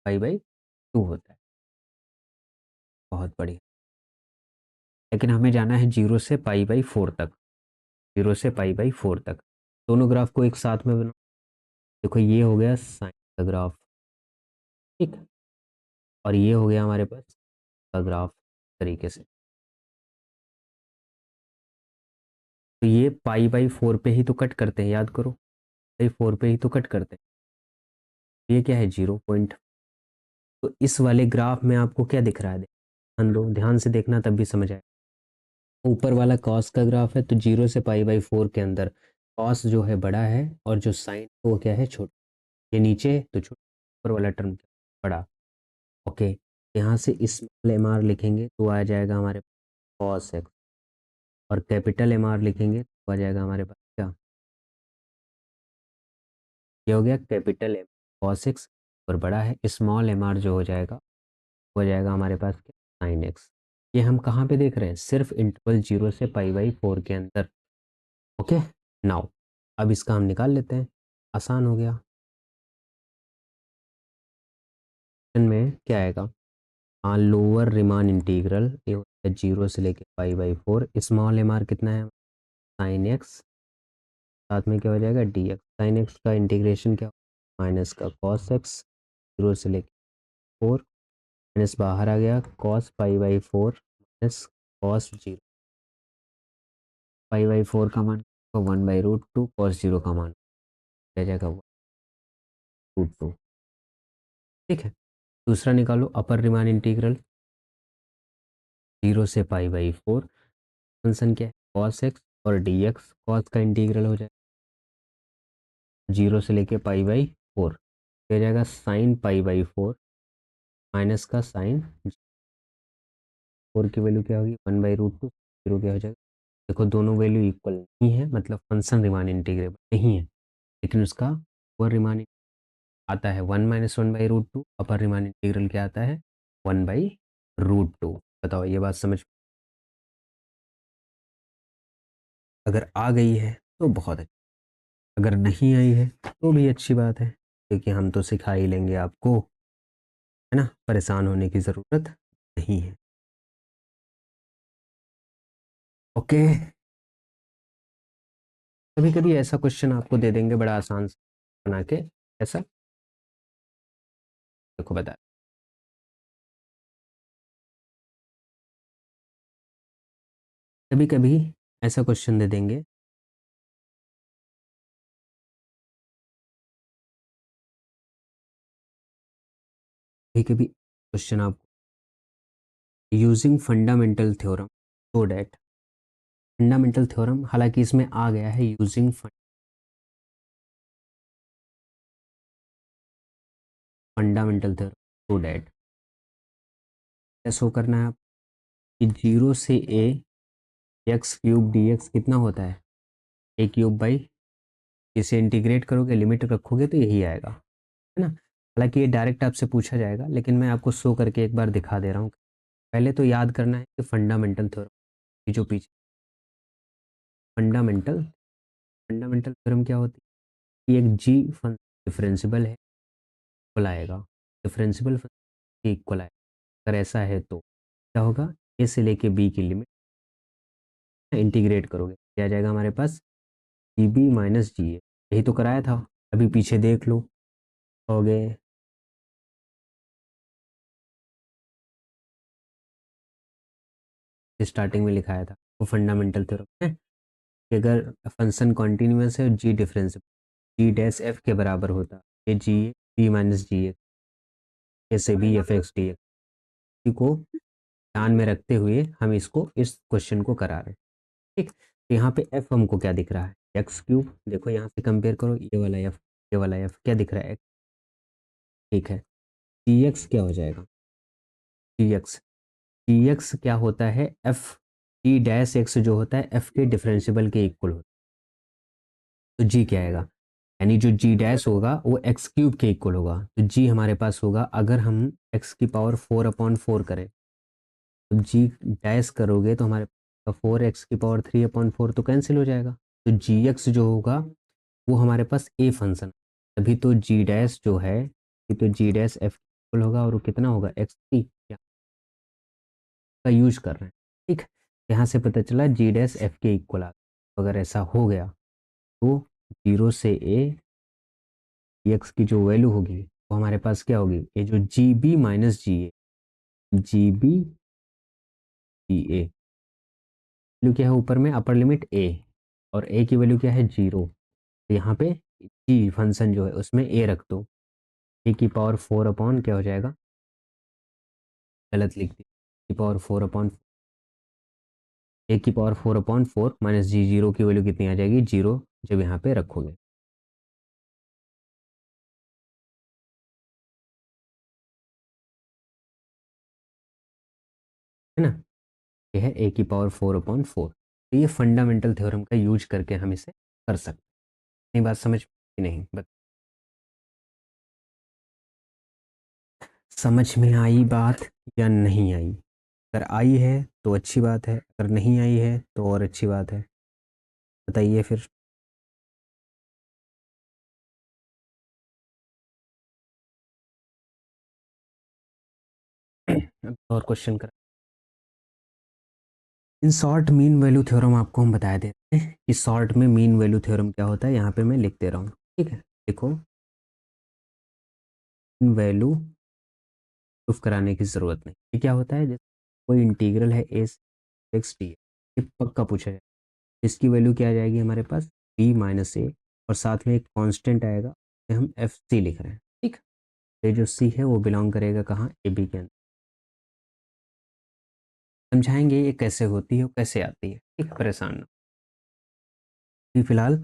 पाई/2 होता है, बहुत बढ़िया। लेकिन हमें जाना है 0 से पाई/4 तक, 0 से पाई/4 तक, दोनों ग्राफ को एक साथ में बनाओ। देखो ये हो गया साइन का ग्राफ, ठीक, और ये हो गया हमारे पास का ग्राफ, तरीके से, तो ये पाई/4 पे ही तो कट करते हैं, याद करो, पाई/4 पे ही तो कट करते हैं, ये क्या है 0 पॉइंट। तो इस वाले ग्राफ में आपको क्या दिख रहा है, ध्यान दो, ध्यान से देखना तब भी समझ आएगा। ऊपर वाला कॉस का ग्राफ है, तो 0 से पाई/4 के अंदर कॉस जो है बड़ा है, और जो साइन वो क्या है छोटा, ये नीचे तो छोटा, ऊपर वाला टर्म बड़ा। ओके, यहाँ से स्मॉल एम आर लिखेंगे तो आ जाएगा हमारे पास कॉस एक्स, और कैपिटल एम आर लिखेंगे तो आ जाएगा हमारे पास क्या, ये हो गया कैपिटल एम कॉस एक्स, और बड़ा है स्मॉल एम आर जो हो जाएगा हमारे पास क्या, साइन एक्स। ये हम कहाँ पे देख रहे हैं, सिर्फ इंटरवल 0 से पाई/4 के अंदर। ओके, नाउ अब इसका हम निकाल लेते हैं, आसान हो गया। में क्या आएगा, हाँ लोअर रिमान इंटीग्रल, ये होता है 0 से लेके पाई/4, स्मॉल एम आर कितना है साइन एक्स, साथ में क्या हो जाएगा डी एक्स, साइन एक्स का इंटीग्रेशन क्या, माइनस का कॉस एक्स, 0 से लेके 4, माइनस बाहर आ गया कॉस पाई/4 माइनस कॉस 0, पाई/4 का मान 1/√2, कॉस 0 का मान आ जाएगा 1√2। ठीक है, दूसरा निकालो अपर रिमान इंटीग्रल, 0 से पाई/4, फंक्शन क्या है कॉस एक्स, और डी एक्स, कॉस का इंटीग्रल हो जाए 0 से लेके π/4 हो जाएगा sin π/4 माइनस का साइन 4 की वैल्यू क्या होगी 1/√2 0 क्या हो जाएगा। देखो दोनों वैल्यू इक्वल नहीं है, मतलब फंक्शन रीमान इंटीग्रेबल नहीं है, लेकिन उसका लोअर रीमान आता है 1 - 1/√2, अपर रीमान इंटीग्रल क्या आता है 1/√2। बताओ ये बात समझ, अगर आ गई है तो बहुत अच्छी, अगर नहीं आई है तो भी अच्छी बात है, क्योंकि हम तो सिखा ही लेंगे आपको, है ना, परेशान होने की ज़रूरत नहीं है। ओके, कभी कभी ऐसा क्वेश्चन आपको दे देंगे बड़ा आसान सा बना के, ऐसा देखो बता, कभी कभी ऐसा क्वेश्चन दे देंगे, कभी कभी क्वेश्चन आप using fundamental theorem so that, fundamental theorem हालांकि इसमें आ गया है using fundamental theorem so that, show करना है आप कि 0 से a x³ dx कितना होता है a³, इसे इंटीग्रेट करोगे लिमिट रखोगे तो यही आएगा, है ना। हालांकि ये डायरेक्ट आपसे पूछा जाएगा, लेकिन मैं आपको शो करके एक बार दिखा दे रहा हूँ। पहले तो याद करना है कि फंडामेंटल थ्योरम जो पीछे फंडामेंटल फंडामेंटल थ्योरम क्या होती है कि एक जी फंक्शन डिफरेंशिबल है, इक्वल आएगा, डिफरेंशिबल फंक्शन इक्वल आएगा, अगर ऐसा है तो क्या होगा, ए से लेके बी की लिमिट इंटीग्रेट करोगे क्या आ जाएगा हमारे पास GB - GA, यही तो कराया था, अभी पीछे देख लो, हो गए स्टार्टिंग में लिखाया था वो फंडामेंटल थ्योरम है कि अगर फंक्शन कॉन्टिन्यूस है और जी डिफरेंस G' f के बराबर होता है जी B - GA से बी f(x) dx को ध्यान में रखते हुए हम इसको इस क्वेश्चन को करा रहे हैं, ठीक। तो यहाँ पे f हमको क्या दिख रहा है x³, देखो यहाँ से कंपेयर करो, ये वाला f, ये वाला f क्या दिख रहा है x, ठीक है। dx क्या हो जाएगा dx, dx क्या होता है f g' जो होता है f के डिफरेंशियबल के इक्वल होता है, तो g क्या आएगा, यानी जो g' होगा वो x³ के इक्वल होगा, तो g हमारे पास होगा, अगर हम x⁴/4 करें तो g' करोगे तो हमारे 4x⁴ तो कैंसिल हो जाएगा, तो gx जो होगा वो हमारे पास a फंक्शन, अभी तो g' जो है ये तो g' f इक्वल होगा और वो कितना होगा x3 का यूज कर रहे हैं, ठीक। यहाँ से पता चला g' f के इक्वल आ गया, अगर ऐसा हो गया तो 0 से a x की जो वैल्यू होगी वो हमारे पास क्या होगी, ये जो GB - GA वैल्यू क्या है ऊपर में अपर लिमिट a, और a की वैल्यू क्या है 0, तो यहाँ पे g फंक्शन जो है उसमें a रख दो, a⁴ अपॉन क्या हो जाएगा, गलत लिख दी, a⁴/4 माइनस जी, जीरो की वैल्यू कितनी आ जाएगी 0 जब यहाँ पे रखोगे, है ना। ये है a⁴/4, तो ये फंडामेंटल थ्योरम का यूज करके हम इसे कर सकते हैं। बात समझ में नहीं, बस समझ में आई बात या नहीं आई, अगर आई है तो अच्छी बात है, अगर नहीं आई है तो और अच्छी बात है, बताइए फिर। अब और क्वेश्चन कर, in short mean value theorem आपको हम बता देते हैं कि शॉर्ट में मीन वैल्यू थ्योरम क्या होता है, यहाँ पे मैं लिख दे रहा हूँ, ठीक है। देखो मीन वैल्यू प्रूफ कराने की ज़रूरत नहीं, ये क्या होता है, जैसे कोई इंटीग्रल है ए से एक्स डी, ये पक्का पूछा जाए, इसकी वैल्यू क्या आ जाएगी हमारे पास b - a, और साथ में एक कांस्टेंट आएगा, जिसे हम एफ सी लिख रहे हैं, ठीक। ये जो सी है वो बिलोंग करेगा कहाँ, ए बी के अंदर, समझाएंगे ये कैसे होती है और कैसे आती है, ठीक, परेशान ना। अभी फिलहाल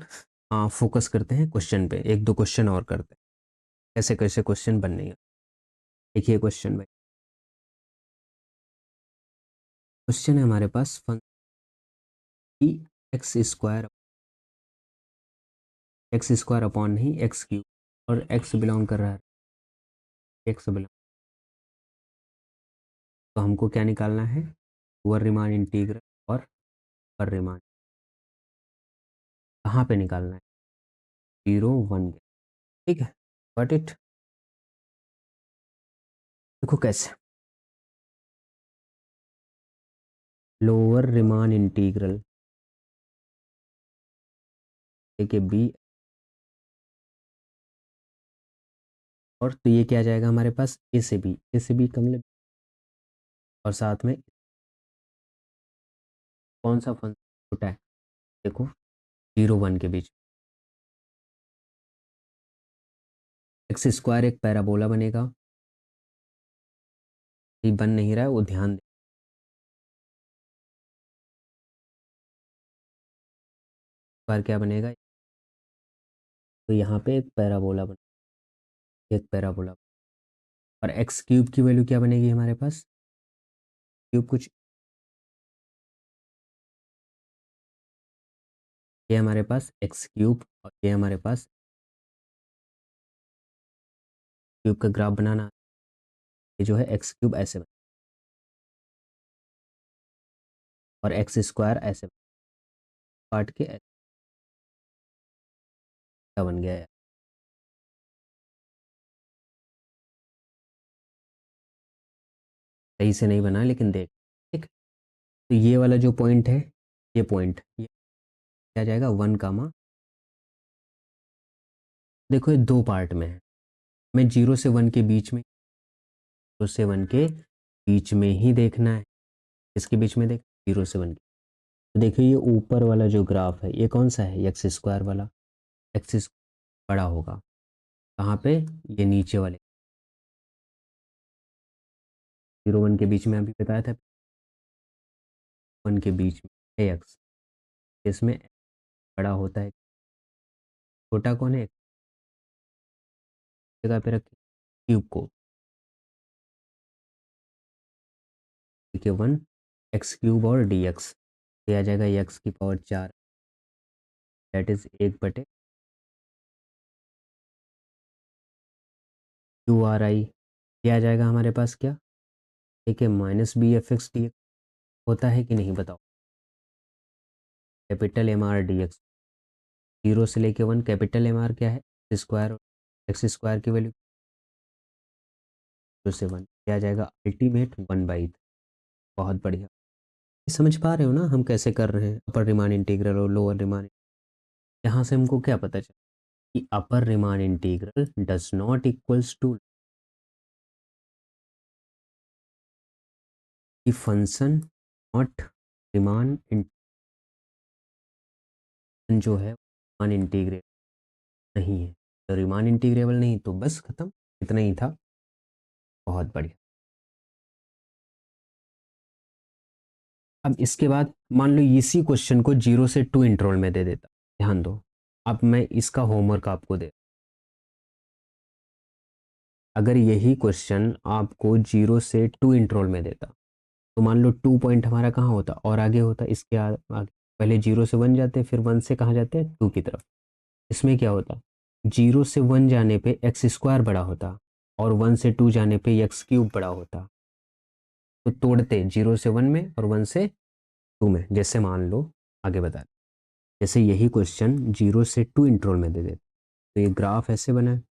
फोकस करते हैं क्वेश्चन पे, एक दो क्वेश्चन और करते हैं कैसे कैसे क्वेश्चन बनने हैं। देखिए क्वेश्चन में, क्वेश्चन है हमारे पास फंक्शन एक्स स्क्वायर अपॉन नहीं एक्स क्यूब, और एक्स बिलोंग कर रहा है, एक्स बिलोंग, तो हमको क्या निकालना है, लोअर रिमान इंटीग्रल और अपर रिमान, कहाँ पे निकालना है, 0 1 ठीक है, बट इट देखो कैसे, लोअर रिमान इंटीग्रल के बी, और तो ये क्या आ जाएगा हमारे पास ए से बी कम ले, और साथ में कौन सा फंक्शन छोटा है, देखो 0 1 के बीच, एक्स स्क्वायर एक पैराबोला बनेगा, ये बन नहीं रहा है वो ध्यान दे, स्क्वायर क्या बनेगा, तो यहाँ पे एक पैराबोला बन, एक पैराबोला, और एक्स क्यूब की वैल्यू क्या बनेगी हमारे पास, क्यूब कुछ, ये हमारे पास एक्स क्यूब, और ये हमारे पास क्यूब का ग्राफ बनाना, ये जो है एक्स क्यूब ऐसे बन, और एक्स स्क्वायर ऐसे काट के ऐसा बन गया है, सही से नहीं बना लेकिन देख, ठीक, तो ये वाला जो पॉइंट है, ये पॉइंट ये क्या जाएगा 1, देखो ये दो पार्ट में है, हमें 0 से 1 के बीच में, 0 से 1 के बीच में ही देखना है, इसके बीच में देख 0 से 1 के, तो देखिए ये ऊपर वाला जो ग्राफ है ये कौन सा है, एक्स स्क्वायर वाला, एक्स बड़ा होगा कहाँ पे, ये नीचे वाले 0 1 के बीच में, अभी बताया था 1 के बीच में है एक्स, इसमें बड़ा होता है, छोटा कौन है, जगह पे रखे क्यूब को, ठीक है 1 एक्स क्यूब और डी एक्स, ये आ जाएगा एक्स की power 4, that is 1/, Q R आई, ये आ जाएगा हमारे पास क्या, ठीक है -b(f(x) होता है कि नहीं बताओ, capital M R D X, 0 से लेके 1, कैपिटल एम आर क्या है, स्क्वायर, एक्स स्क्वायर की वैल्यू 0 से 1, क्या आ जाएगा अल्टीमेट 1/3, बहुत बढ़िया, समझ पा रहे हो ना हम कैसे कर रहे हैं, अपर रिमान इंटीग्रल और लोअर रिमान, यहाँ से हमको क्या पता चला कि upper Riemann integral does not equals to कि फंक्शन नॉट रिमान जो है रिमान इंटीग्रेबल नहीं है, तो रिमान इंटीग्रेबल नहीं तो बस खत्म, इतना ही था, बहुत बढ़िया। अब इसके बाद मान लो इसी क्वेश्चन को 0 से 2 इंटरवल में दे देता, ध्यान दो, अब मैं इसका होमवर्क आपको दे, अगर यही क्वेश्चन आपको 0 से 2 इंटरवल में देता, तो मान लो 2 पॉइंट हमारा कहाँ होता और आगे होता, इसके आगे पहले 0 से 1 जाते, फिर 1 से कहाँ जाते हैं 2 की तरफ, इसमें क्या होता, 0 से 1 जाने पे एक्स स्क्वायर बड़ा होता, और 1 से 2 जाने पे एक्स क्यूब बड़ा होता, तो तोड़ते 0 से 1 में और 1 से 2 में, जैसे मान लो आगे बता, जैसे यही क्वेश्चन 0 से 2 इंटरवल में दे देते, तो ये ग्राफ ऐसे बना है,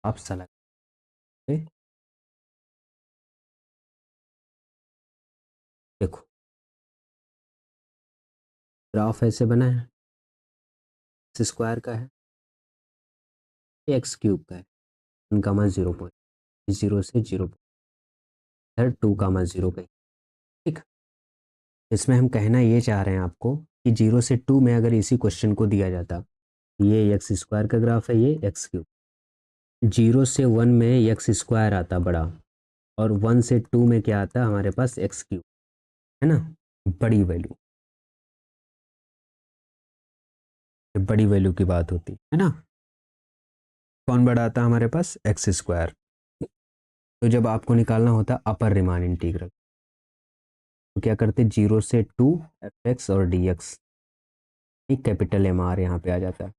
आप सलाह देखो, ग्राफ ऐसे बना है, एक्स स्क्वायर का है, एक्स क्यूब का है, 1, 0 0 से 0 2, 0 का, ठीक, इसमें हम कहना ये चाह रहे हैं आपको कि 0 से 2 में अगर इसी क्वेश्चन को दिया जाता, ये एक्स स्क्वायर का ग्राफ है, ये एक्स क्यूब, 0 से 1 में एक्स स्क्वायर आता बड़ा, और 1 से 2 में क्या आता है हमारे पास एक्स क्यूब, है ना, बड़ी वैल्यू, बड़ी वैल्यू की बात होती है ना। कौन बड़ा आता है हमारे पास, एक्स स्क्वायर। तो जब आपको निकालना होता है अपर रिमान इंटीग्रल, तो क्या करते, 0 से 2 एफ एक्स और D X, capital M R यहाँ पे आ जाता है,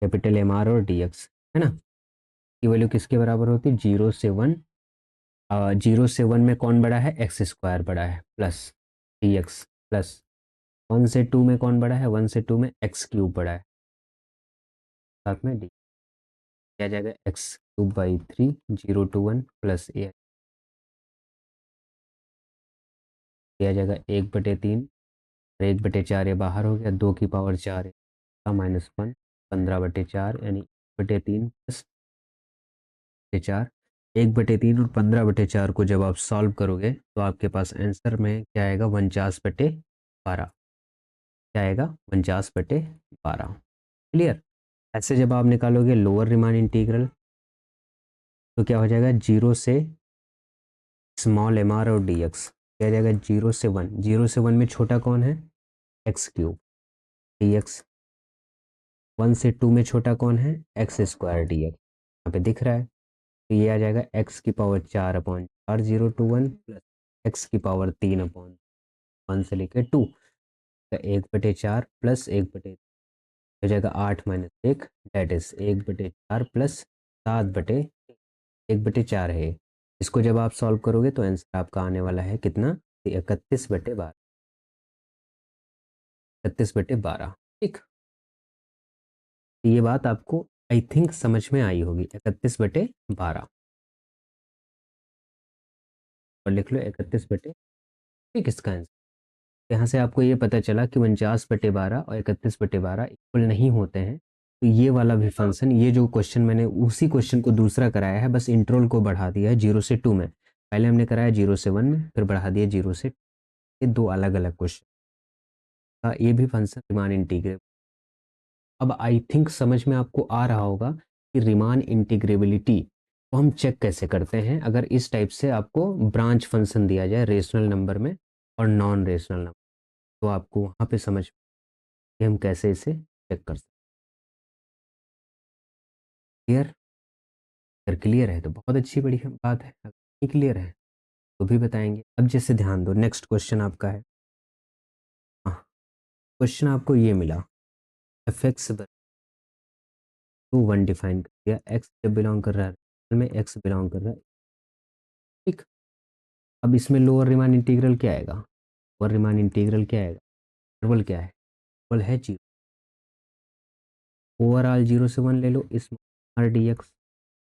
कैपिटल एम आर और डी एक्स, है ना। की वैल्यू किसके बराबर होती है, 0 से 1, 0 से 1 में कौन बड़ा है, एक्स स्क्वायर बड़ा है, प्लस डी एक्स, प्लस 1 से 2 में कौन बड़ा है, 1 से 2 में एक्स क्यूब बड़ा है, साथ में डी, क्या जाएगा X cube by 3, 0 to 1 plus A, आ जाएगा 1/3, 1/4 ये बाहर हो गया, 2 की पावर 4 -1, 15/4 यानी 1/3 प्लस 4, 1/3 और 15/4 को जब आप सॉल्व करोगे तो आपके पास आंसर में क्या आएगा, 49/12, क्या आएगा 49/12। क्लियर। ऐसे जब आप निकालोगे लोअर रिमान इंटीग्रल तो क्या हो जाएगा, 0 से स्मॉल एम आर और डी एक्स, क्या जाएगा 0 से 1, 0 से 1 में छोटा कौन है, एक्स क्यूब, डी एक्स, 1 से 2 में छोटा कौन है, एक्स स्क्वायर डी एक्स, यहाँ पे दिख रहा है। तो ये आ जाएगा x⁴/4, 0 to 1 प्लस x⁴3/1 से लेकर 2, 1/4 प्लस 1/, हो जाएगा 8 - 1, डेट इज 1/4 प्लस 7/1/4 है। इसको जब आप सॉल्व करोगे तो आंसर आपका आने वाला है कितना, 31/12, 31/12। ठीक, तो ये बात आपको आई थिंक समझ में आई होगी, 31/12, और लिख लो 31/, ठीक, इसका आंसर। यहाँ से आपको ये पता चला कि 49/12 और 31/12 इक्वल नहीं होते हैं। तो ये वाला भी फंक्शन, ये जो क्वेश्चन मैंने उसी क्वेश्चन को दूसरा कराया है, बस इंटरवल को बढ़ा दिया है 0 से 2 में, पहले हमने कराया 0 से 1 में, फिर बढ़ा दिया 0 से, ये दो अलग अलग क्वेश्चन का, ये भी फंक्शन रिमान इंटीग्रेबल। अब आई थिंक समझ में आपको आ रहा होगा कि रिमान इंटीग्रेबिलिटी को हम चेक कैसे करते हैं अगर इस टाइप से आपको ब्रांच फंक्शन दिया जाए रेशनल नंबर में और नॉन रेशनल नंबर, तो आपको वहाँ पे समझ कि हम कैसे इसे चेक कर सकते। क्लियर, अगर क्लियर है तो बहुत अच्छी बड़ी बात है, अगर नहीं क्लियर है तो भी बताएंगे। अब जैसे ध्यान दो, नेक्स्ट क्वेश्चन आपका है, हाँ, क्वेश्चन आपको ये मिला, एफ एक्स टू 1 डिफाइन कर दिया, एक्स जब बिलोंग कर रहा है में, एक्स बिलोंग कर रहा है, ठीक। अब इसमें लोअर रिमान इंटीग्रल क्या आएगा, लोअर रिमान इंटीग्रल क्या आएगा, इंटरवल क्या है, इंटरवल है 0, ओवरऑल 0 से 1 ले लो इस आर डी एक्स,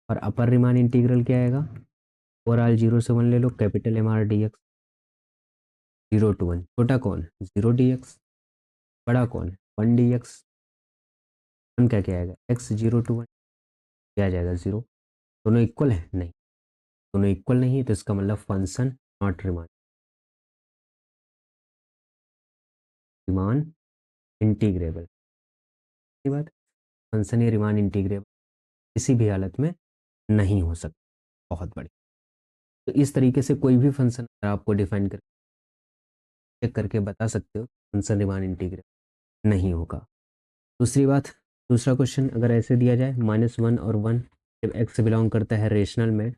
और अपर रिमान इंटीग्रल क्या आएगा, ओवरऑल 0 से 1 ले लो capital M R D X, 0 to 1, छोटा कौन, 0 dx, बड़ा कौन है 1 dx, वन क्या क्या आएगा, x 0 to 1, क्या आ जाएगा 0, दोनों इक्वल है, नहीं, दोनों इक्वल नहीं है, तो इसका मतलब function not Riemann, Riemann integrable, बात, फंक्शन ये रिमान इंटीग्रेबल किसी भी हालत में नहीं हो सकता। बहुत बड़ी, तो इस तरीके से कोई भी फंक्शन आपको डिफाइन कर चेक करके बता सकते हो फंक्शन रिमान इंटीग्रेबल नहीं होगा। दूसरी बात, दूसरा क्वेश्चन अगर ऐसे दिया जाए, -1 और 1 जब एक्स बिलोंग करता है रेशनल में,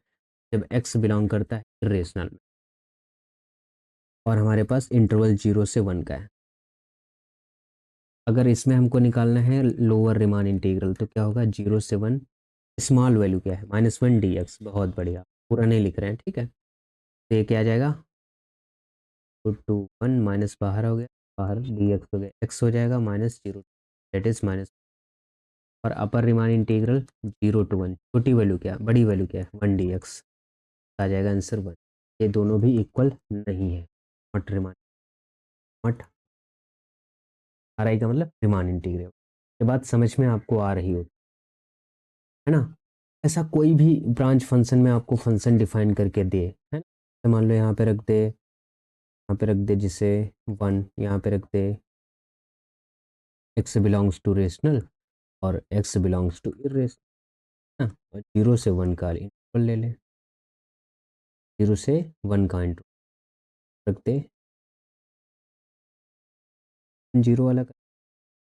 जब एक्स बिलोंग करता है रेशनल में, और हमारे पास इंटरवल 0 से 1 का है, अगर इसमें हमको निकालना है लोअर रिमान इंटीग्रल तो क्या होगा, 0 से 1, स्मॉल वैल्यू क्या है, -1 dx, बहुत बढ़िया, पूरा नहीं लिख रहे हैं, ठीक है। तो ये क्या आ जाएगा, 2 to 1 माइनस बाहर हो गया, बाहर डी एक्स हो गया, एक्स हो जाएगा -0, दैट इज माइनस, और अपर रिमान इंटीग्रल 0 to 1, छोटी वैल्यू क्या, बड़ी वैल्यू क्या है 1 dx, आ जाएगा आंसर 1। ये दोनों भी इक्वल नहीं है, नॉट रिमान, नॉट, आर आई का मतलब रिमान इंटीग्रल, ये बात समझ में आपको आ रही हो, है ना। ऐसा कोई भी ब्रांच फंक्शन में आपको फंक्शन डिफाइन करके दे, है ना, तो मान लो यहाँ पे रख दे, यहाँ पे रख दे जिसे 1, यहाँ पे रख दे x बिलोंग्स टू रेशनल और x बिलोंग्स टू इरेशनल, और 0 से 1 का इंटरवल ले ले, 0 से 1 का इंटू रखते, 0 वाला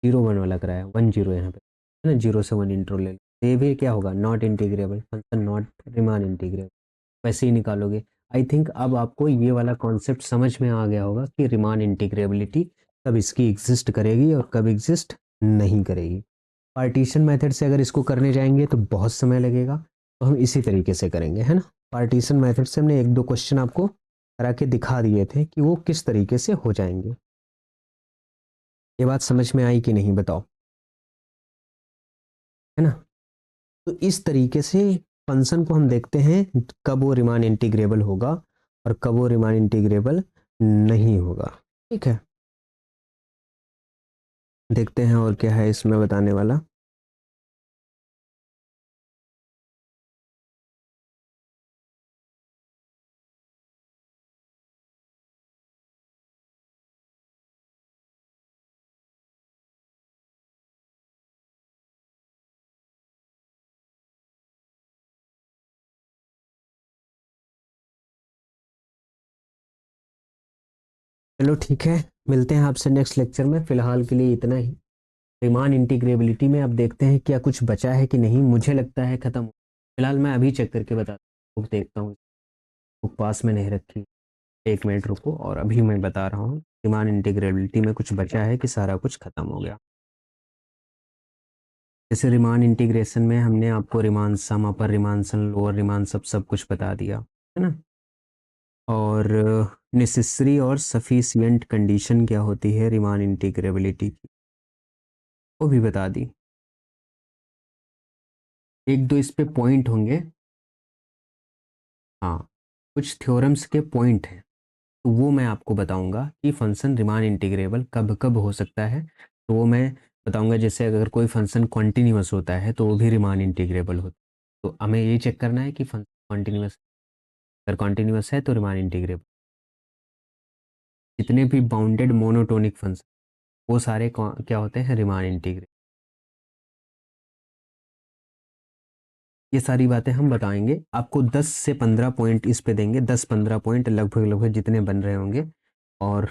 0 1 वाला कराया, 1 0 यहाँ पे है ना, 0 से 1 इंटू ले लो, तो ये भी क्या होगा, not integrable function, not Riemann integrable, वैसे ही निकालोगे। आई थिंक अब आपको ये वाला कॉन्सेप्ट समझ में आ गया होगा कि रिमान इंटीग्रेबिलिटी कब इसकी एग्जिस्ट करेगी और कब एग्जिस्ट नहीं करेगी। पार्टीशन मेथड से अगर इसको करने जाएंगे तो बहुत समय लगेगा, तो हम इसी तरीके से करेंगे, है ना। पार्टीशन मेथड से हमने 1-2 क्वेश्चन आपको करा के दिखा दिए थे कि वो किस तरीके से हो जाएंगे। ये बात समझ में आई कि नहीं बताओ, है ना। तो इस तरीके से फंक्शन को हम देखते हैं कब वो रिमान इंटीग्रेबल होगा और कब वो रिमान इंटीग्रेबल नहीं होगा, ठीक है। देखते हैं और क्या है इसमें बताने वाला। चलो ठीक है, मिलते हैं आपसे नेक्स्ट लेक्चर में, फिलहाल के लिए इतना ही। रिमान इंटीग्रेबिलिटी में अब देखते हैं क्या कुछ बचा है कि नहीं, मुझे लगता है खत्म। फिलहाल मैं अभी चेक करके बताता हूँ, बुक देखता हूँ, बुक पास में नहीं रखी, 1 मिनट रुको, और अभी मैं बता रहा हूँ रिमान इंटीग्रेबिलिटी में कुछ बचा है कि सारा कुछ खत्म हो गया। जैसे रिमान इंटीग्रेशन में हमने आपको रिमान सम, अपर रिमान सम, लोअर रिमान सब कुछ बता दिया, है ना। और नेसेसरी और सफिशिएंट कंडीशन क्या होती है रिमान इंटीग्रेबिलिटी की, वो भी बता दी। 1-2 इस पे पॉइंट होंगे, हाँ, कुछ थ्योरम्स के पॉइंट हैं, तो वो मैं आपको बताऊंगा कि फंक्शन रिमान इंटीग्रेबल कब कब हो सकता है, तो वो मैं बताऊंगा। जैसे अगर कोई फंक्शन कॉन्टिन्यूअस होता है तो वो भी रिमान इंटीग्रेबल होता है, तो हमें ये चेक करना है कि फंक्शन कॉन्टिन्यूअस, अगर कॉन्टिन्यूअस है तो रिमान इंटीग्रेबल। जितने भी बाउंडेड मोनोटोनिक फंक्शन वो सारे क्या होते हैं, रिमान इंटीग्रेबल। ये सारी बातें हम बताएंगे आपको, 10 से 15 पॉइंट इस पे देंगे, 10-15 पॉइंट लगभग लगभग जितने बन रहे होंगे, और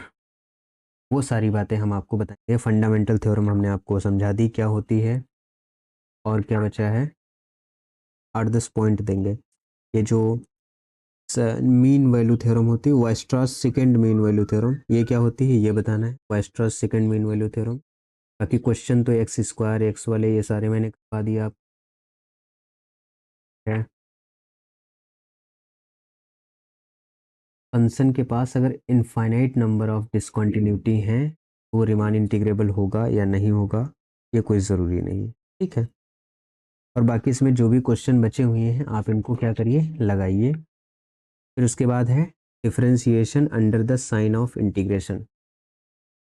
वो सारी बातें हम आपको बताएंगे। फंडामेंटल थ्योरम हमने आपको समझा दी क्या होती है, और क्या बचा है, 8-10 पॉइंट देंगे। ये जो मीन वैल्यू थ्योरम होती है, वाइस्ट्रास सेकंड मीन वैल्यू थ्योरम, ये क्या होती है ये बताना है, वाइस्ट्रास सेकंड मीन वैल्यू थ्योरम। बाकी क्वेश्चन तो एक्स स्क्वायर, एक्स वाले ये सारे मैंने करवा दिया आप है। फंक्शन के पास अगर इनफाइनाइट नंबर ऑफ डिसकंटिन्यूटी हैं तो वो रिमान इंटीग्रेबल होगा या नहीं होगा, ये कोई ज़रूरी नहीं है, ठीक है। और बाकी इसमें जो भी क्वेश्चन बचे हुए हैं आप इनको क्या करिए, लगाइए। फिर उसके बाद है differentiation under the sign of integration.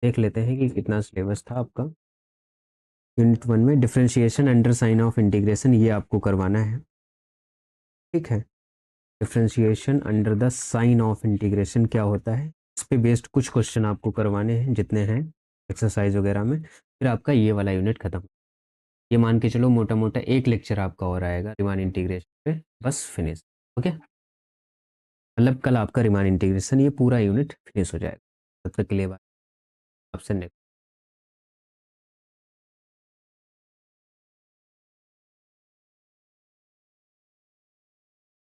देख लेते हैं कि कितना सिलेबस था आपका। यूनिट 1 में differentiation under sign of integration, ये आपको करवाना है, ठीक है। Differentiation under the sign of integration क्या होता है, इस पे बेस्ड कुछ क्वेश्चन आपको करवाने हैं जितने हैं एक्सरसाइज वगैरह में, फिर आपका ये वाला यूनिट खत्म। ये मान के चलो मोटा मोटा एक लेक्चर आपका और आएगा रिमान इंटीग्रेशन पे, बस फिनिश। ओके, मतलब कल आपका रिमान इंटीग्रेशन ये पूरा यूनिट फिनिश हो जाएगा। तब तक के लिए बाय, आपसे नेक्स्ट